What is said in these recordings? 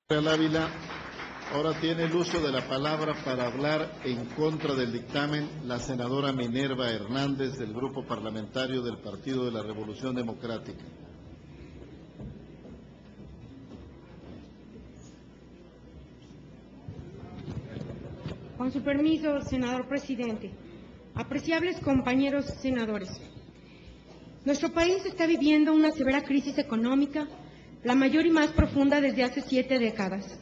Ávila, ahora tiene el uso de la palabra para hablar en contra del dictamen la senadora Minerva Hernández del Grupo Parlamentario del Partido de la Revolución Democrática. Con su permiso, senador presidente. Apreciables compañeros senadores, nuestro país está viviendo una severa crisis económica, la mayor y más profunda desde hace 7 décadas.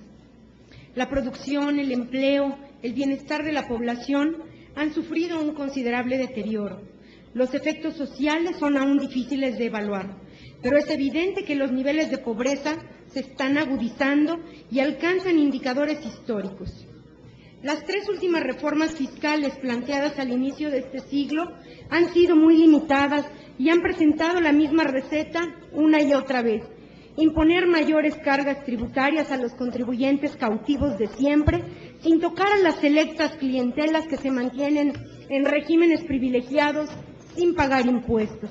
La producción, el empleo, el bienestar de la población han sufrido un considerable deterioro. Los efectos sociales son aún difíciles de evaluar, pero es evidente que los niveles de pobreza se están agudizando y alcanzan indicadores históricos. Las 3 últimas reformas fiscales planteadas al inicio de este siglo han sido muy limitadas y han presentado la misma receta una y otra vez: imponer mayores cargas tributarias a los contribuyentes cautivos de siempre, sin tocar a las selectas clientelas que se mantienen en regímenes privilegiados sin pagar impuestos.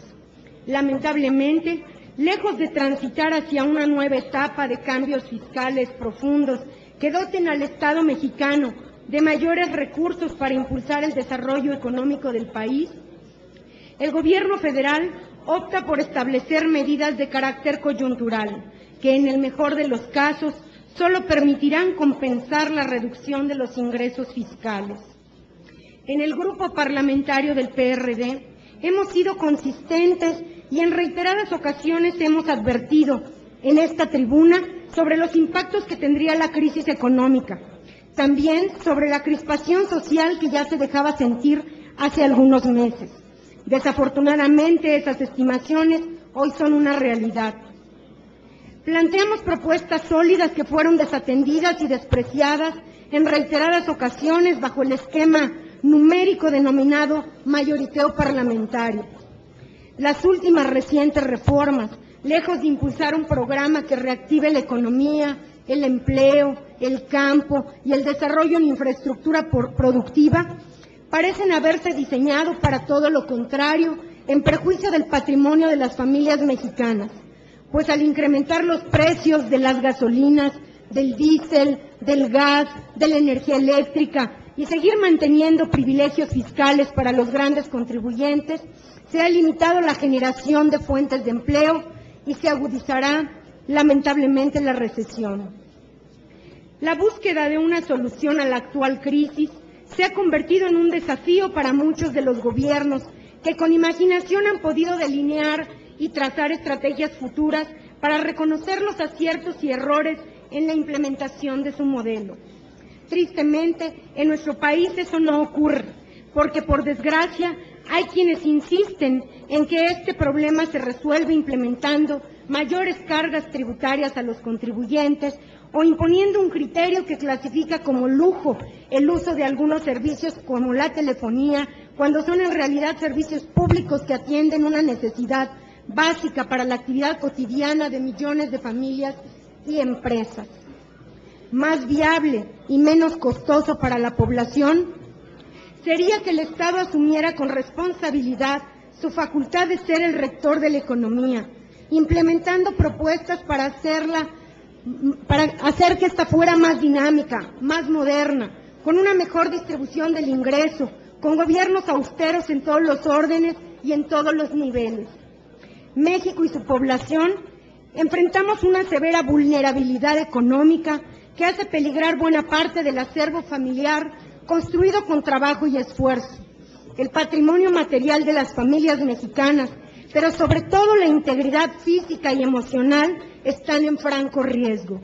Lamentablemente, lejos de transitar hacia una nueva etapa de cambios fiscales profundos que doten al Estado mexicano de mayores recursos para impulsar el desarrollo económico del país, el gobierno federal opta por establecer medidas de carácter coyuntural, que en el mejor de los casos solo permitirán compensar la reducción de los ingresos fiscales. En el grupo parlamentario del PRD hemos sido consistentes y en reiteradas ocasiones hemos advertido en esta tribuna sobre los impactos que tendría la crisis económica, también sobre la crispación social que ya se dejaba sentir hace algunos meses. Desafortunadamente, esas estimaciones hoy son una realidad. Planteamos propuestas sólidas que fueron desatendidas y despreciadas en reiteradas ocasiones bajo el esquema numérico denominado mayoriteo parlamentario. Las últimas recientes reformas, lejos de impulsar un programa que reactive la economía, el empleo, el campo y el desarrollo en infraestructura productiva, parecen haberse diseñado para todo lo contrario, en perjuicio del patrimonio de las familias mexicanas, pues al incrementar los precios de las gasolinas, del diésel, del gas, de la energía eléctrica y seguir manteniendo privilegios fiscales para los grandes contribuyentes, se ha limitado la generación de fuentes de empleo y se agudizará lamentablemente la recesión. La búsqueda de una solución a la actual crisis se ha convertido en un desafío para muchos de los gobiernos que con imaginación han podido delinear y trazar estrategias futuras para reconocer los aciertos y errores en la implementación de su modelo. Tristemente, en nuestro país eso no ocurre, porque por desgracia hay quienes insisten en que este problema se resuelve implementando mayores cargas tributarias a los contribuyentes o imponiendo un criterio que clasifica como lujo el uso de algunos servicios como la telefonía, cuando son en realidad servicios públicos que atienden una necesidad básica para la actividad cotidiana de millones de familias y empresas. Más viable y menos costoso para la población sería que el Estado asumiera con responsabilidad su facultad de ser el rector de la economía, implementando propuestas para hacer que esta fuera más dinámica, más moderna, con una mejor distribución del ingreso, con gobiernos austeros en todos los órdenes y en todos los niveles. México y su población enfrentamos una severa vulnerabilidad económica que hace peligrar buena parte del acervo familiar construido con trabajo y esfuerzo, el patrimonio material de las familias mexicanas, pero sobre todo la integridad física y emocional están en franco riesgo.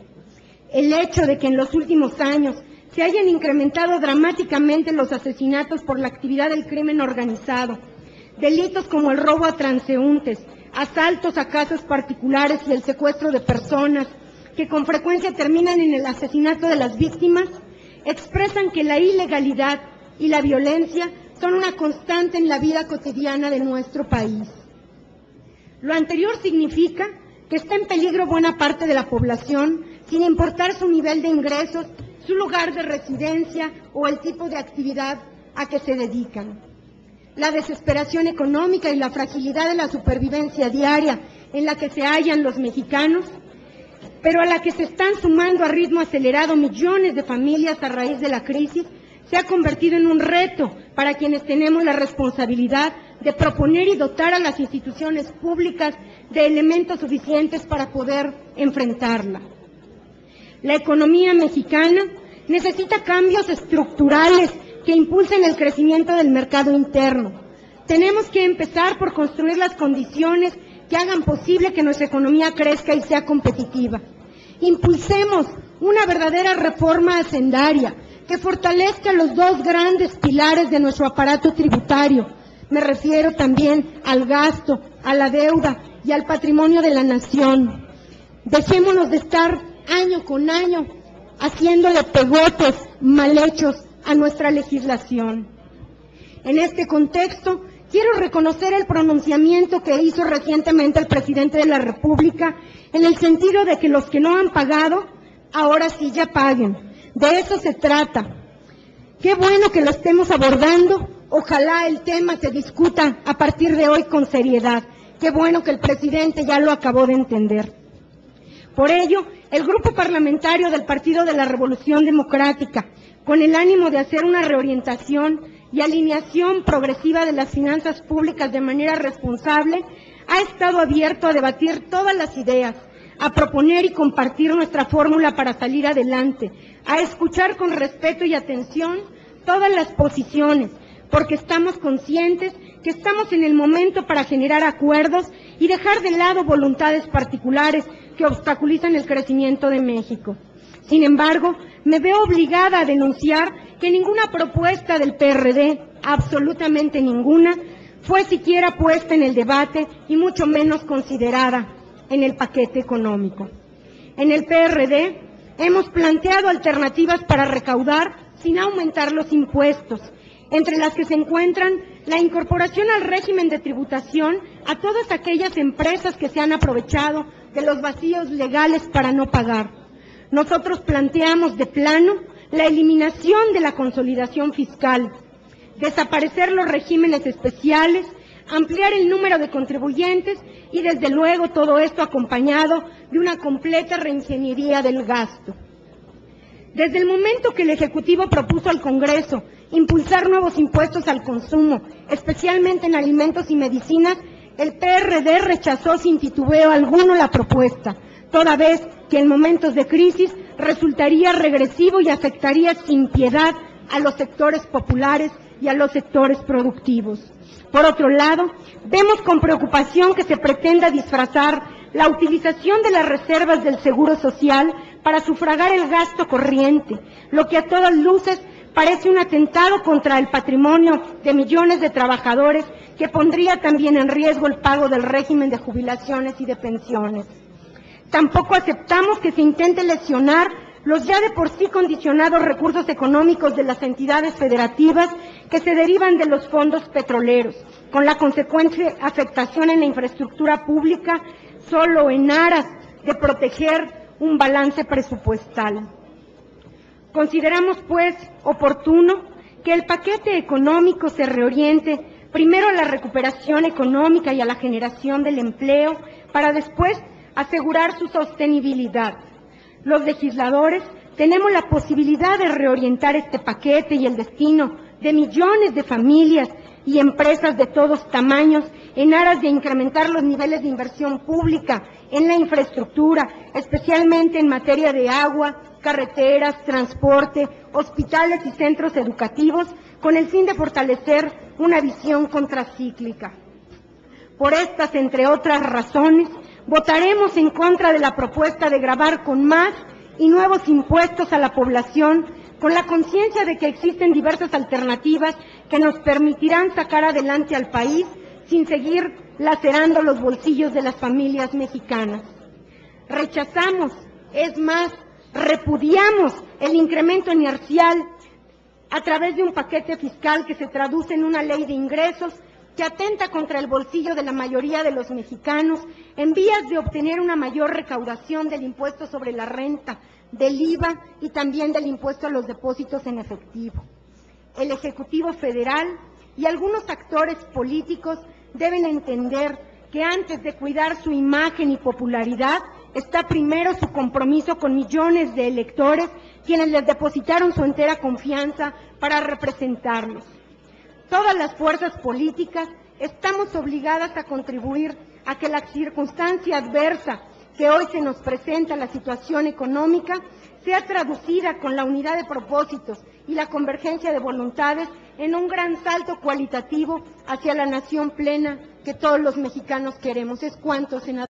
El hecho de que en los últimos años se hayan incrementado dramáticamente los asesinatos por la actividad del crimen organizado, delitos como el robo a transeúntes, asaltos a casas particulares y el secuestro de personas, que con frecuencia terminan en el asesinato de las víctimas, expresan que la ilegalidad y la violencia son una constante en la vida cotidiana de nuestro país. Lo anterior significa que está en peligro buena parte de la población, sin importar su nivel de ingresos, su lugar de residencia o el tipo de actividad a que se dedican. La desesperación económica y la fragilidad de la supervivencia diaria en la que se hallan los mexicanos pero a la que se están sumando a ritmo acelerado millones de familias a raíz de la crisis, se ha convertido en un reto para quienes tenemos la responsabilidad de proponer y dotar a las instituciones públicas de elementos suficientes para poder enfrentarla. La economía mexicana necesita cambios estructurales que impulsen el crecimiento del mercado interno. Tenemos que empezar por construir las condiciones que hagan posible que nuestra economía crezca y sea competitiva. Impulsemos una verdadera reforma hacendaria que fortalezca los dos grandes pilares de nuestro aparato tributario. Me refiero también al gasto, a la deuda y al patrimonio de la nación. Dejémonos de estar año con año haciéndole pegotes mal hechos a nuestra legislación. En este contexto, quiero reconocer el pronunciamiento que hizo recientemente el presidente de la República en el sentido de que los que no han pagado, ahora sí ya paguen. De eso se trata. Qué bueno que lo estemos abordando. Ojalá el tema se discuta a partir de hoy con seriedad. Qué bueno que el presidente ya lo acabó de entender. Por ello, el Grupo Parlamentario del Partido de la Revolución Democrática, con el ánimo de hacer una reorientación y alineación progresiva de las finanzas públicas de manera responsable, ha estado abierto a debatir todas las ideas, a proponer y compartir nuestra fórmula para salir adelante, a escuchar con respeto y atención todas las posiciones, porque estamos conscientes que estamos en el momento para generar acuerdos y dejar de lado voluntades particulares que obstaculizan el crecimiento de México. Sin embargo, me veo obligada a denunciar que ninguna propuesta del PRD, absolutamente ninguna, fue siquiera puesta en el debate y mucho menos considerada en el paquete económico. En el PRD hemos planteado alternativas para recaudar sin aumentar los impuestos, entre las que se encuentran la incorporación al régimen de tributación a todas aquellas empresas que se han aprovechado de los vacíos legales para no pagar. Nosotros planteamos de plano la eliminación de la consolidación fiscal, desaparecer los regímenes especiales, ampliar el número de contribuyentes y desde luego todo esto acompañado de una completa reingeniería del gasto. Desde el momento que el Ejecutivo propuso al Congreso impulsar nuevos impuestos al consumo, especialmente en alimentos y medicinas, el PRD rechazó sin titubeo alguno la propuesta, toda vez que en momentos de crisis resultaría regresivo y afectaría sin piedad a los sectores populares y a los sectores productivos. Por otro lado, vemos con preocupación que se pretenda disfrazar la utilización de las reservas del Seguro Social para sufragar el gasto corriente, lo que a todas luces parece un atentado contra el patrimonio de millones de trabajadores que pondría también en riesgo el pago del régimen de jubilaciones y de pensiones. Tampoco aceptamos que se intente lesionar los ya de por sí condicionados recursos económicos de las entidades federativas que se derivan de los fondos petroleros, con la consecuente afectación en la infraestructura pública, solo en aras de proteger un balance presupuestal. Consideramos, pues, oportuno que el paquete económico se reoriente primero a la recuperación económica y a la generación del empleo, para después asegurar su sostenibilidad. Los legisladores tenemos la posibilidad de reorientar este paquete y el destino de millones de familias y empresas de todos tamaños en aras de incrementar los niveles de inversión pública en la infraestructura, especialmente en materia de agua, carreteras, transporte, hospitales y centros educativos, con el fin de fortalecer una visión contracíclica. Por estas, entre otras razones, votaremos en contra de la propuesta de gravar con más y nuevos impuestos a la población, con la conciencia de que existen diversas alternativas que nos permitirán sacar adelante al país sin seguir lacerando los bolsillos de las familias mexicanas. Rechazamos, es más, repudiamos el incremento inercial a través de un paquete fiscal que se traduce en una ley de ingresos que atenta contra el bolsillo de la mayoría de los mexicanos en vías de obtener una mayor recaudación del impuesto sobre la renta, del IVA y también del impuesto a los depósitos en efectivo. El Ejecutivo Federal y algunos actores políticos deben entender que antes de cuidar su imagen y popularidad, está primero su compromiso con millones de electores, quienes les depositaron su entera confianza para representarlos. Todas las fuerzas políticas estamos obligadas a contribuir a que la circunstancia adversa que hoy se nos presenta, la situación económica, sea traducida con la unidad de propósitos y la convergencia de voluntades en un gran salto cualitativo hacia la nación plena que todos los mexicanos queremos. Es cuanto, senador.